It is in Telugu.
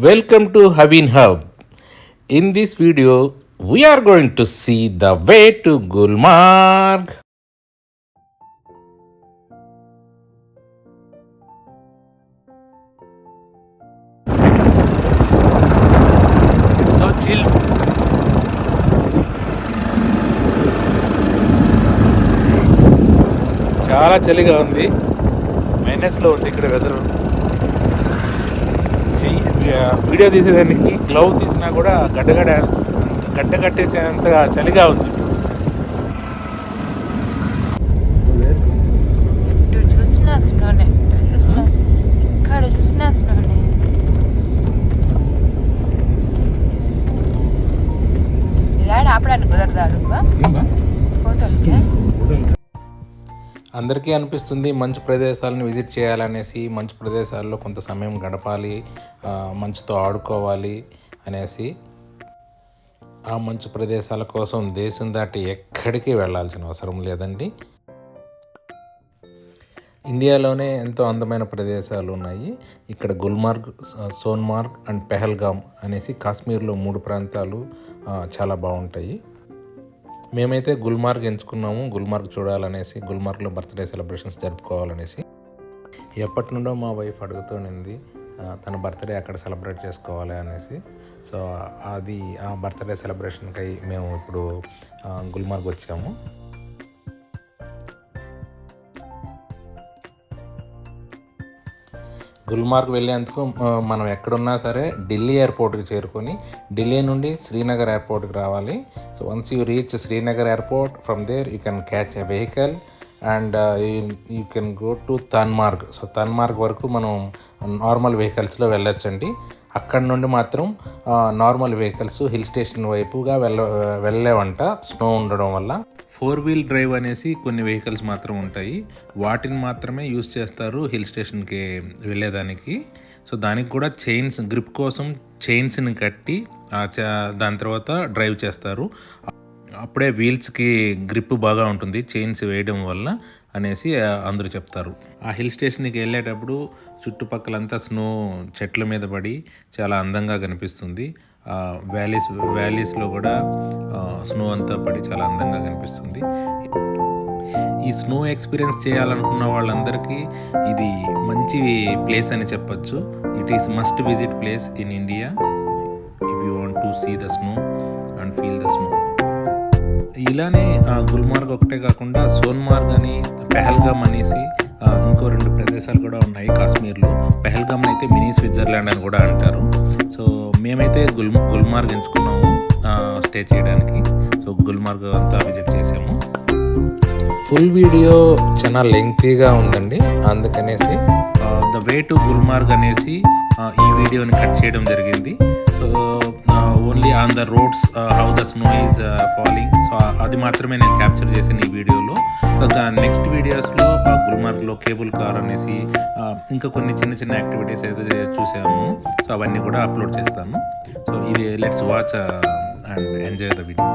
Welcome to Havin Hub. In this video, we are going to see the way to Gulmarg. So chill. చాలా చలిగా ఉంది. మైనస్లో ఉంది ఇక్కడ వెదర్. వీడియో తీసేదానికి గ్లౌ తీసినా కూడా గడ్డ కట్టేసేంతగా చలిగా ఉంది. అందరికీ అనిపిస్తుంది మంచు ప్రదేశాలను విజిట్ చేయాలనేసి, మంచు ప్రదేశాల్లో కొంత సమయం గడపాలి, మంచుతో ఆడుకోవాలి అనేసి. ఆ మంచు ప్రదేశాల కోసం దేశం దాటి ఎక్కడికి వెళ్ళాల్సిన అవసరం లేదండి. ఇండియాలోనే ఎంతో అందమైన ప్రదేశాలు ఉన్నాయి. ఇక్కడ గుల్మార్గ్, సోన్మార్గ్ అండ్ పెహల్గామ్ అనేసి కాశ్మీర్లో 3 ప్రాంతాలు చాలా బాగుంటాయి. మేమైతే గుల్మార్గ్ ఎంచుకున్నాము. గుల్మార్గ్ చూడాలనేసి, గుల్మార్గ్లో బర్త్డే సెలబ్రేషన్స్ జరుపుకోవాలనేసి. ఎప్పటి నుండో మా వైఫ్ అడుగుతూనింది తన బర్త్డే అక్కడ సెలబ్రేట్ చేసుకోవాలి అనేసి. సో ఆ బర్త్డే సెలబ్రేషన్కై మేము ఇప్పుడు గుల్మార్గ్ వచ్చాము. గుల్మార్గ్ వెళ్ళేందుకు మనం ఎక్కడున్నా సరే ఢిల్లీ ఎయిర్పోర్ట్కి చేరుకొని ఢిల్లీ నుండి శ్రీనగర్ ఎయిర్పోర్ట్కి రావాలి. So once you reach Srinagar airport, from there you can catch a vehicle and you can go to Tangmarg. So Tangmarg వరకు మనం నార్మల్ వెహికల్స్లో వెళ్ళొచ్చండి. అక్కడ నుండి మాత్రం నార్మల్ వెహికల్స్ హిల్ స్టేషన్ వైపుగా వెళ్ళలేవంట, స్నో ఉండడం వల్ల. 4-wheel డ్రైవ్ అనేసి కొన్ని వెహికల్స్ మాత్రం ఉంటాయి. వాటిని మాత్రమే యూజ్ చేస్తారు హిల్ స్టేషన్కి వెళ్ళేదానికి. సో దానికి కూడా చైన్స్, గ్రిప్ కోసం చైన్స్ని కట్టి దాని తర్వాత డ్రైవ్ చేస్తారు. అప్పుడే వీల్స్కి గ్రిప్ బాగా ఉంటుంది చైన్స్ వేయడం వల్ల అనేసి అందరూ చెప్తారు. ఆ హిల్ స్టేషన్కి వెళ్ళేటప్పుడు చుట్టుపక్కలంతా స్నో చెట్ల మీద పడి చాలా అందంగా కనిపిస్తుంది. వ్యాలీస్లో కూడా స్నో అంతా పడి చాలా అందంగా కనిపిస్తుంది. ఈ స్నో ఎక్స్పీరియన్స్ చేయాలనుకున్న వాళ్ళందరికీ ఇది మంచి ప్లేస్ అని చెప్పచ్చు. It is must visit place in India if you want to see the snow and feel the snow. ఇలానే గుల్మార్గ్ ఒకటే కాకుండా సోన్మార్గ్ అని, పెహల్గామ్ అనేసి ఇంకో 2 ప్రదేశాలు కూడా ఉన్నాయి కాశ్మీర్లో. పెహల్గామ్ అయితే మినీ స్విట్జర్లాండ్ అని కూడా అంటారు. సో మేమైతే గుల్మార్గ్ ఎంచుకున్నాము స్టే చేయడానికి. సో గుల్మార్గ్ అంతా విజిట్ చేసాము. ఫుల్ వీడియో చాలా లెంగ్తీగా ఉందండి, అందుకనేసి ద వే టు గుల్మార్గ్ అనేసి ఈ వీడియోని కట్ చేయడం జరిగింది. So only on the roads how the snow is falling, so అది మాత్రమే నేను క్యాప్చర్ చేసాను ఈ వీడియోలో. సో నెక్స్ట్ వీడియోస్లో గుల్మార్గ్లో కేబుల్ కార్ అనేసి ఇంకా కొన్ని చిన్న యాక్టివిటీస్ ఏదైతే చూసాము, సో అవన్నీ కూడా అప్లోడ్ చేస్తాను. సో ఇది let's watch and enjoy the video.